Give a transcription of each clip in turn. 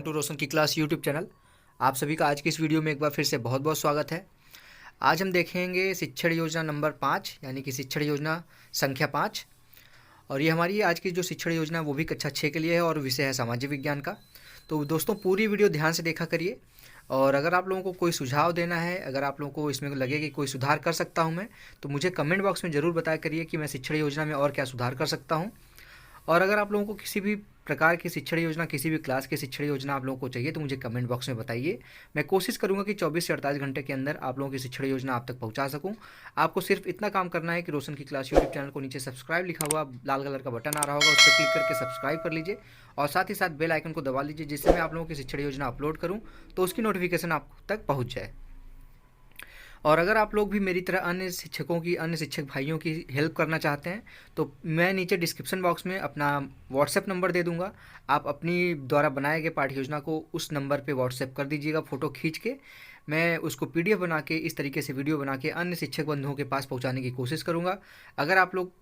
To रोशन की class YouTube channel. आप सभी का आज की इस वीडियो में एक बार फिर से बहुत बहुत स्वागत है। आज हम देखेंगे शिक्षण योजना नंबर 5 यानी कि शिक्षण योजना संख्या 5। और ये हमारी आज की जो शिक्षण योजना है वो भी कक्षा 6 के लिए है और विषय है सामाजिक विज्ञान का। तो दोस्तों पूरी वीडियो ध्यान से देखा करिए। और अगर आप लोगों को कोई सुझाव देना है, अगर आप लोगों को इसमें लगे कि कोई सुधार कर सकता हूँ मैं, तो मुझे कमेंट बॉक्स में ज़रूर बताया करिए कि मैं शिक्षण योजना में और क्या सुधार कर सकता हूँ। और अगर आप लोगों को किसी भी प्रकार की शिक्षण योजना, किसी भी क्लास की शिक्षण योजना आप लोगों को चाहिए तो मुझे कमेंट बॉक्स में बताइए। मैं कोशिश करूंगा कि 24 से 48 घंटे के अंदर आप लोगों की शिक्षण योजना आप तक पहुंचा सकूं। आपको सिर्फ इतना काम करना है कि रोशन की क्लास यूट्यूब चैनल को नीचे सब्सक्राइब लिखा हुआ लाल कलर का बटन आ रहा होगा, उस पर क्लिक करके सब्सक्राइब कर लीजिए और साथ ही साथ बेल आइकन को दबा लीजिए, जिससे मैं आप लोगों की शिक्षण योजना अपलोड करूँ तो उसकी नोटिफिकेशन आप तक पहुँच जाए। और अगर आप लोग भी मेरी तरह अन्य शिक्षकों की, अन्य शिक्षक भाइयों की हेल्प करना चाहते हैं तो मैं नीचे डिस्क्रिप्शन बॉक्स में अपना व्हाट्सएप नंबर दे दूंगा। आप अपनी द्वारा बनाए गए पाठ्य योजना को उस नंबर पे व्हाट्सएप कर दीजिएगा फ़ोटो खींच के। मैं उसको पीडीएफ बना के इस तरीके से वीडियो बना के अन्य शिक्षक बंधुओं के पास पहुँचाने की कोशिश करूँगा। अगर आप लोग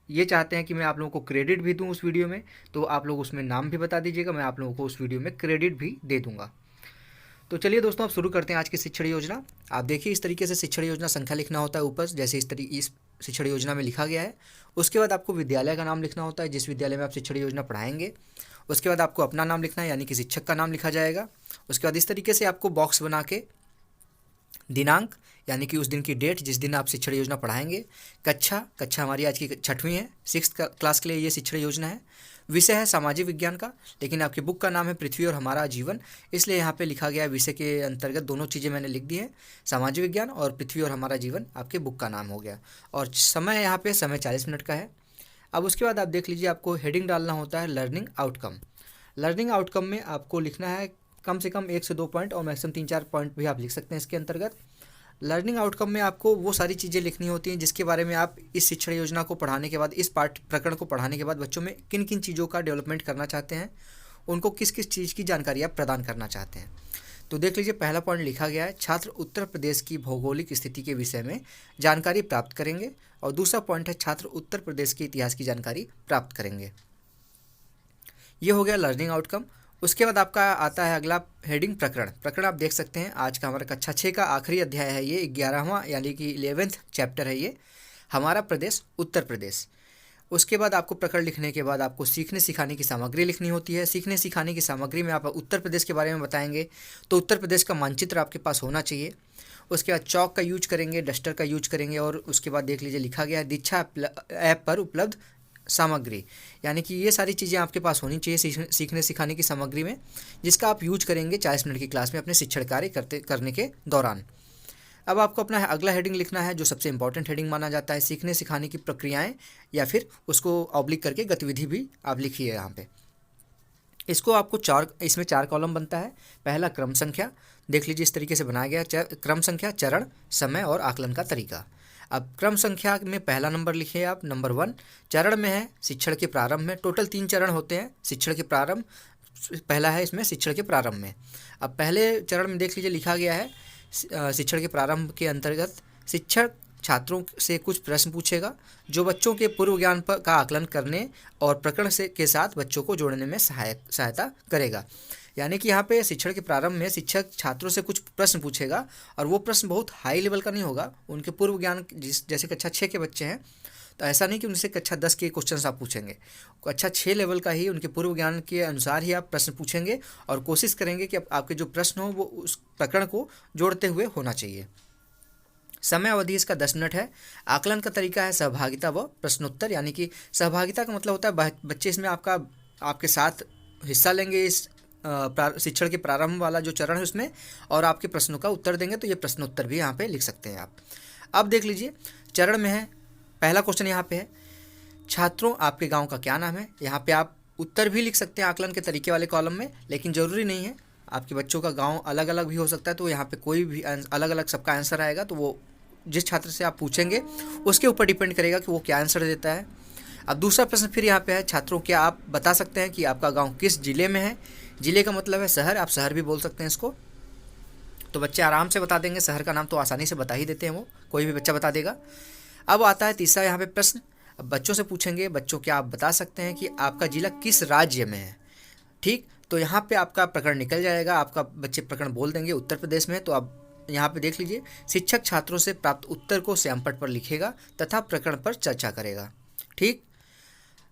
ये चाहते हैं कि मैं आप लोगों को क्रेडिट भी दूँ उस वीडियो में, तो आप लोग उसमें नाम भी बता दीजिएगा, मैं आप लोगों को उस वीडियो में क्रेडिट भी दे दूँगा। तो चलिए दोस्तों अब शुरू करते हैं आज की शिक्षण योजना। आप देखिए इस तरीके से शिक्षण योजना संख्या लिखना होता है ऊपर, जैसे इस शिक्षण योजना में लिखा गया है। उसके बाद आपको विद्यालय का नाम लिखना होता है जिस विद्यालय में आप शिक्षण योजना पढ़ाएंगे। उसके बाद आपको अपना नाम लिखना है यानी कि शिक्षक का नाम लिखा जाएगा। उसके बाद इस तरीके से आपको बॉक्स बना के दिनांक यानी कि उस दिन की डेट जिस दिन आप शिक्षण योजना पढ़ाएंगे, कक्षा हमारी आज की 6वीं है, 6th क्लास के लिए ये शिक्षण योजना है। विषय है सामाजिक विज्ञान का, लेकिन आपकी बुक का नाम है पृथ्वी और हमारा जीवन, इसलिए यहाँ पे लिखा गया है विषय के अंतर्गत दोनों चीज़ें मैंने लिख दी हैं, सामाजिक विज्ञान और पृथ्वी और हमारा जीवन आपके बुक का नाम हो गया। और समय यहाँ पे समय 40 मिनट का है। अब उसके बाद आप देख लीजिए आपको हेडिंग डालना होता है लर्निंग आउटकम। लर्निंग आउटकम में आपको लिखना है कम से कम 1 से 2 पॉइंट और मैक्सिमम 3-4 पॉइंट भी आप लिख सकते हैं इसके अंतर्गत। लर्निंग आउटकम में आपको वो सारी चीज़ें लिखनी होती हैं जिसके बारे में आप इस शिक्षण योजना को पढ़ाने के बाद, इस पाठ प्रकरण को पढ़ाने के बाद बच्चों में किन किन चीज़ों का डेवलपमेंट करना चाहते हैं, उनको किस किस चीज़ की जानकारी आप प्रदान करना चाहते हैं। तो देख लीजिए पहला पॉइंट लिखा गया है छात्र उत्तर प्रदेश की भौगोलिक स्थिति के विषय में जानकारी प्राप्त करेंगे, और दूसरा पॉइंट है छात्र उत्तर प्रदेश के इतिहास की जानकारी प्राप्त करेंगे। ये हो गया लर्निंग आउटकम। उसके बाद आपका आता है अगला हेडिंग प्रकरण आप देख सकते हैं आज का हमारा कक्षा 6 का आखिरी अध्याय है ये, 11वां यानी कि 11th चैप्टर है ये, हमारा प्रदेश उत्तर प्रदेश। उसके बाद आपको प्रकरण लिखने के बाद आपको सीखने सिखाने की सामग्री लिखनी होती है। सीखने सिखाने की सामग्री में आप उत्तर प्रदेश के बारे में बताएंगे तो उत्तर प्रदेश का मानचित्र आपके पास होना चाहिए। उसके बाद चौक का यूज करेंगे, डस्टर का यूज करेंगे, और उसके बाद देख लीजिए लिखा गया है दीक्षा ऐप पर उपलब्ध सामग्री, यानी कि ये सारी चीज़ें आपके पास होनी चाहिए सीखने सिखाने की सामग्री में, जिसका आप यूज करेंगे 40 मिनट की क्लास में अपने शिक्षण कार्य करने के दौरान। अब आपको अपना अगला हेडिंग लिखना है जो सबसे इंपॉर्टेंट हेडिंग माना जाता है, सीखने सिखाने की प्रक्रियाएं, या फिर उसको ऑब्लिक करके गतिविधि भी आप लिखिए यहाँ पे। इसको आपको इसमें 4 कॉलम बनता है। पहला क्रम संख्या, देख लीजिए इस तरीके से बनाया गया, क्रम संख्या, चरण, समय और आकलन का तरीका। अब क्रम संख्या में पहला नंबर लिखिए आप, नंबर 1। चरण में है शिक्षण के प्रारंभ में, टोटल 3 चरण होते हैं शिक्षण के प्रारंभ, पहला है इसमें शिक्षण के प्रारंभ में। अब पहले चरण में देख लीजिए लिखा गया है शिक्षण के प्रारंभ के अंतर्गत शिक्षक छात्रों से कुछ प्रश्न पूछेगा जो बच्चों के पूर्व ज्ञान का आकलन करने और प्रकरण के साथ बच्चों को जोड़ने में सहायता करेगा। यानी कि यहाँ पे शिक्षण के प्रारंभ में शिक्षक छात्रों से कुछ प्रश्न पूछेगा, और वो प्रश्न बहुत हाई लेवल का नहीं होगा, उनके पूर्व ज्ञान जैसे कक्षा 6 के बच्चे हैं तो ऐसा नहीं कि उनसे कक्षा 10 के क्वेश्चन आप पूछेंगे, कक्षा 6 लेवल का ही उनके पूर्व ज्ञान के अनुसार ही आप प्रश्न पूछेंगे और कोशिश करेंगे कि आपके जो प्रश्न हो वो उस प्रकरण को जोड़ते हुए होना चाहिए। समय अवधि इसका 10 मिनट है। आकलन का तरीका है सहभागिता व प्रश्नोत्तर, यानी कि सहभागिता का मतलब होता है बच्चे इसमें आपके साथ हिस्सा लेंगे इस शिक्षण के प्रारंभ वाला जो चरण है उसमें, और आपके प्रश्नों का उत्तर देंगे, तो ये प्रश्नोत्तर भी यहाँ पे लिख सकते हैं आप। अब देख लीजिए चरण में है, पहला क्वेश्चन यहाँ पे है छात्रों आपके गांव का क्या नाम है। यहाँ पे आप उत्तर भी लिख सकते हैं आकलन के तरीके वाले कॉलम में, लेकिन ज़रूरी नहीं है, आपके बच्चों का गांव अलग अलग भी हो सकता है, तो यहाँ पे कोई भी अलग अलग सबका आंसर आएगा, तो वो जिस छात्र से आप पूछेंगे उसके ऊपर डिपेंड करेगा कि वो क्या आंसर देता है। अब दूसरा प्रश्न फिर यहाँ पे है छात्रों क्या आप बता सकते हैं कि आपका गाँव किस जिले में है। जिले का मतलब है शहर, आप शहर भी बोल सकते हैं इसको, तो बच्चे आराम से बता देंगे, शहर का नाम तो आसानी से बता ही देते हैं, वो कोई भी बच्चा बता देगा। अब आता है तीसरा यहाँ पे प्रश्न, अब बच्चों से पूछेंगे बच्चों क्या आप बता सकते हैं कि आपका जिला किस राज्य में है। ठीक, तो यहाँ पे आपका प्रकरण निकल जाएगा, आपका बच्चे प्रकरण बोल देंगे उत्तर प्रदेश में। तो आप यहाँ पे देख लीजिए, शिक्षक छात्रों से प्राप्त उत्तर को श्यामपट्ट पर लिखेगा तथा प्रकरण पर चर्चा करेगा। ठीक,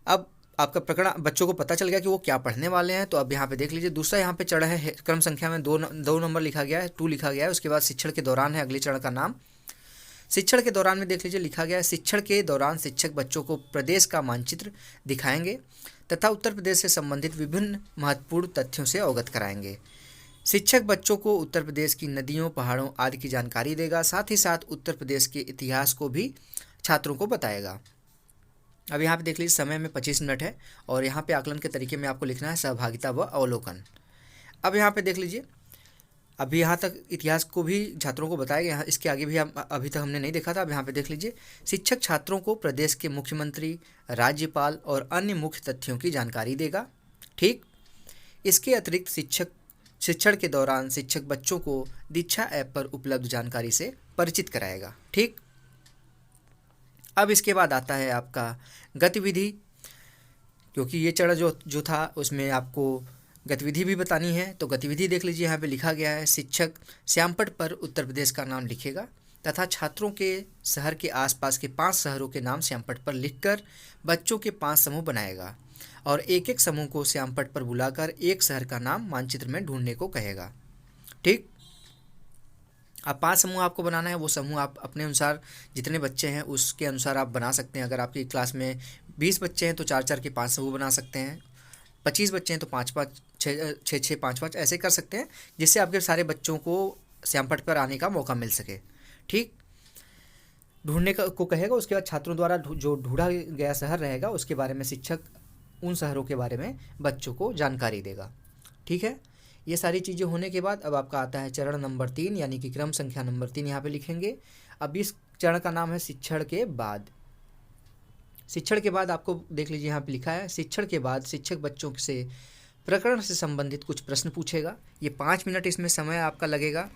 अब आपका प्रकरण बच्चों को पता चल गया कि वो क्या पढ़ने वाले हैं। तो अब यहाँ पे देख लीजिए, दूसरा यहाँ पे चरण है क्रम संख्या में 2 नंबर लिखा गया है, 2 लिखा गया है। उसके बाद शिक्षण के दौरान है अगले चरण का नाम। शिक्षण के दौरान में देख लीजिए लिखा गया है, शिक्षण के दौरान शिक्षक बच्चों को प्रदेश का मानचित्र दिखाएंगे तथा उत्तर प्रदेश से संबंधित विभिन्न महत्वपूर्ण तथ्यों से अवगत कराएंगे। शिक्षक बच्चों को उत्तर प्रदेश की नदियों, पहाड़ों आदि की जानकारी देगा, साथ ही साथ उत्तर प्रदेश के इतिहास को भी छात्रों को बताएगा। अब यहाँ पे देख लीजिए, समय में 25 मिनट है और यहाँ पे आकलन के तरीके में आपको लिखना है सहभागिता व अवलोकन। अब यहाँ पे देख लीजिए, अभी यहाँ तक इतिहास को भी छात्रों को बताया गया, इसके आगे भी अभी तक हमने नहीं देखा था। अब यहाँ पे देख लीजिए, शिक्षक छात्रों को प्रदेश के मुख्यमंत्री, राज्यपाल और अन्य मुख्य तथ्यों की जानकारी देगा। ठीक, इसके अतिरिक्त शिक्षण के दौरान शिक्षक बच्चों को दीक्षा ऐप पर उपलब्ध जानकारी से परिचित कराएगा। ठीक, अब इसके बाद आता है आपका गतिविधि, क्योंकि ये चरण जो था उसमें आपको गतिविधि भी बतानी है। तो गतिविधि देख लीजिए, यहाँ पे लिखा गया है, शिक्षक श्यामपट्ट पर उत्तर प्रदेश का नाम लिखेगा तथा छात्रों के शहर के आसपास के 5 शहरों के नाम श्यामपट्ट पर लिखकर बच्चों के 5 समूह बनाएगा और एक एक समूह को श्यामपट्ट पर बुलाकर एक शहर का नाम मानचित्र में ढूंढने को कहेगा। ठीक, अब 5 समूह आपको बनाना है। वो समूह आप अपने अनुसार, जितने बच्चे हैं उसके अनुसार आप बना सकते हैं। अगर आपकी क्लास में 20 बच्चे हैं तो 4-4 के 5 समूह बना सकते हैं। 25 बच्चे हैं तो 5-5, 6-6, 5-5 ऐसे कर सकते हैं, जिससे आपके सारे बच्चों को श्यामपट्ट पर आने का मौका मिल सके। ठीक, ढूंढने को कहेगा। उसके बाद छात्रों द्वारा जो ढूंढा गया शहर रहेगा उसके बारे में शिक्षक उन शहरों के बारे में बच्चों को जानकारी देगा। ठीक है, ये सारी चीज़ें होने के बाद अब आपका आता है चरण नंबर 3, यानी कि क्रम संख्या नंबर 3 यहाँ पे लिखेंगे। अब इस चरण का नाम है शिक्षण के बाद। शिक्षण के बाद आपको देख लीजिए, यहाँ पे लिखा है, शिक्षण के बाद शिक्षक बच्चों से प्रकरण से संबंधित कुछ प्रश्न पूछेगा। ये 5 मिनट इसमें समय आपका लगेगा,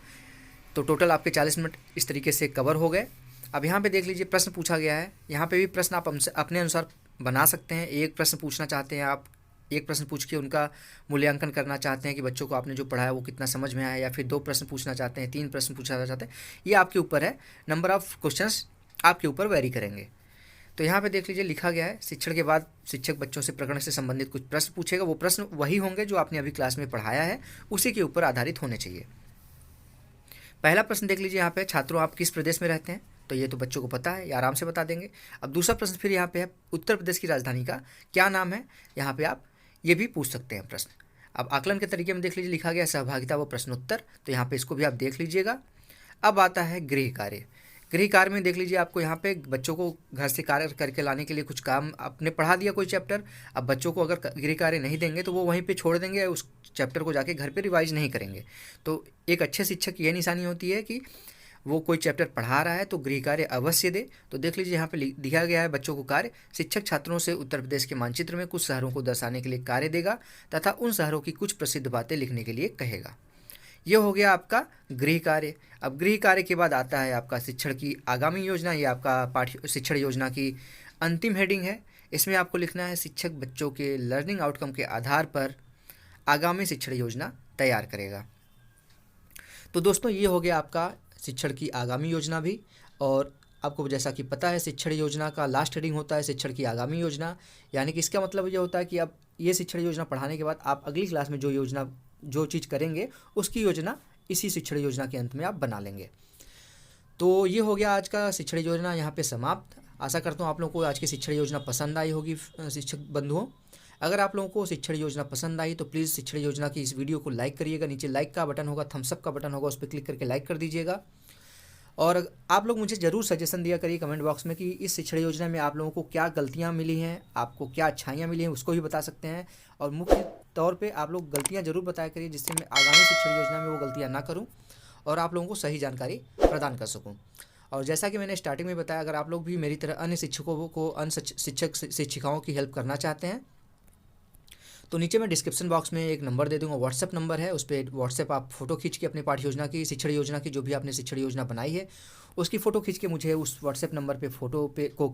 तो टोटल आपके 40 मिनट इस तरीके से कवर हो गए। अब यहाँ पे देख लीजिए, प्रश्न पूछा गया है। यहाँ पे भी प्रश्न आप अपने अनुसार बना सकते हैं। एक प्रश्न पूछना चाहते हैं आप, एक प्रश्न पूछ के उनका मूल्यांकन करना चाहते हैं कि बच्चों को आपने जो पढ़ाया वो कितना समझ में आया, या फिर 2 प्रश्न पूछना चाहते हैं, 3 प्रश्न पूछना चाहते हैं, ये आपके ऊपर है। नंबर ऑफ क्वेश्चंस आपके ऊपर वेरी करेंगे। तो यहाँ पे देख लीजिए, लिखा गया है, शिक्षण के बाद शिक्षक बच्चों से प्रकरण से संबंधित कुछ प्रश्न पूछेगा। वो प्रश्न वही होंगे जो आपने अभी क्लास में पढ़ाया है, उसी के ऊपर आधारित होने चाहिए। पहला प्रश्न देख लीजिए, यहाँ पे छात्रों आप किस प्रदेश में रहते हैं, तो ये तो बच्चों को पता है, ये आराम से बता देंगे। अब दूसरा प्रश्न फिर यहाँ पे है, उत्तर प्रदेश की राजधानी का क्या नाम है, यहाँ पे आप ये भी पूछ सकते हैं प्रश्न। अब आकलन के तरीके में देख लीजिए, लिखा गया सहभागिता व प्रश्नोत्तर, तो यहाँ पे इसको भी आप देख लीजिएगा। अब आता है गृह कार्य। गृह कार्य में देख लीजिए, आपको यहाँ पे बच्चों को घर से कार्य करके लाने के लिए कुछ काम आपने पढ़ा दिया कोई चैप्टर। अब बच्चों को अगर गृह कार्य नहीं देंगे तो वो वहीं पे छोड़ देंगे, उस चैप्टर को जाके घर पे रिवाइज नहीं करेंगे। तो एक अच्छे शिक्षक की यह निशानी होती है कि वो कोई चैप्टर पढ़ा रहा है तो गृह कार्य अवश्य दे। तो देख लीजिए, यहाँ पे दिया गया है बच्चों को कार्य, शिक्षक छात्रों से उत्तर प्रदेश के मानचित्र में कुछ शहरों को दर्शाने के लिए कार्य देगा तथा उन शहरों की कुछ प्रसिद्ध बातें लिखने के लिए कहेगा। ये हो गया आपका गृह कार्य। अब गृह कार्य के बाद आता है आपका शिक्षण की आगामी योजना। ये आपका शिक्षण योजना की अंतिम हेडिंग है। इसमें आपको लिखना है, शिक्षक बच्चों के लर्निंग आउटकम के आधार पर आगामी शिक्षण योजना तैयार करेगा। तो दोस्तों, ये हो गया आपका शिक्षण की आगामी योजना भी। और आपको जैसा कि पता है, शिक्षण योजना का लास्ट हेडिंग होता है शिक्षण की आगामी योजना, यानी कि इसका मतलब ये होता है कि अब ये शिक्षण योजना पढ़ाने के बाद आप अगली क्लास में जो चीज़ करेंगे उसकी योजना इसी शिक्षण योजना के अंत में आप बना लेंगे। तो ये हो गया आज का शिक्षण योजना यहाँ पे समाप्त। आशा करता हूँ आप लोगों को आज की शिक्षण योजना पसंद आई होगी। शिक्षक बंधुओं, अगर आप लोगों को शिक्षण योजना पसंद आई तो प्लीज़ शिक्षण योजना की इस वीडियो को लाइक करिएगा। नीचे लाइक का बटन होगा, थम्सअप का बटन होगा, उस पर क्लिक करके लाइक कर दीजिएगा। और आप लोग मुझे ज़रूर सजेशन दिया करिए कमेंट बॉक्स में कि इस शिक्षण योजना में आप लोगों को क्या गलतियां मिली हैं, आपको क्या अच्छाइयां मिली हैं, उसको भी बता सकते हैं। और मुख्य तौर पे आप लोग गलतियां ज़रूर बताया करिए, जिससे मैं आगामी शिक्षण योजना में वो गलतियां ना करूं और आप लोगों को सही जानकारी प्रदान कर सकूं। और जैसा कि मैंने स्टार्टिंग में बताया, अगर आप लोग भी मेरी तरह अन्य शिक्षकों को, अन्य शिक्षिकाओं की हेल्प करना चाहते हैं तो नीचे मैं डिस्क्रिप्शन बॉक्स में एक नंबर दे दूंगा, व्हाट्सएप नंबर है। उस पर व्हाट्सएप आप फोटो खींच के अपने पाठ्य योजना की, शिक्षण योजना की, जो भी आपने शिक्षण योजना बनाई है उसकी फ़ोटो खींच के मुझे उस व्हाट्सएप नंबर पे फ़ोटो पे को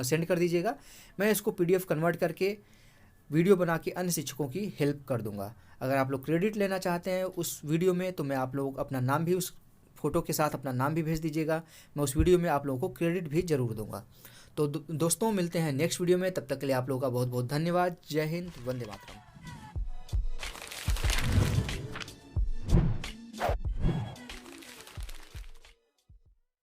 सेंड कर दीजिएगा। मैं इसको PDF कन्वर्ट करके वीडियो बना के अन्य शिक्षकों की हेल्प कर दूंगा। अगर आप लोग क्रेडिट लेना चाहते हैं उस वीडियो में तो मैं आप लोग अपना नाम भी उस फ़ोटो के साथ अपना नाम भी भेज दीजिएगा, मैं उस वीडियो में आप लोगों को क्रेडिट भी ज़रूर दूंगा। तो दोस्तों मिलते हैं नेक्स्ट वीडियो में, तब तक के लिए आप लोगों का बहुत बहुत धन्यवाद। जय हिंद, वंदे मातरम।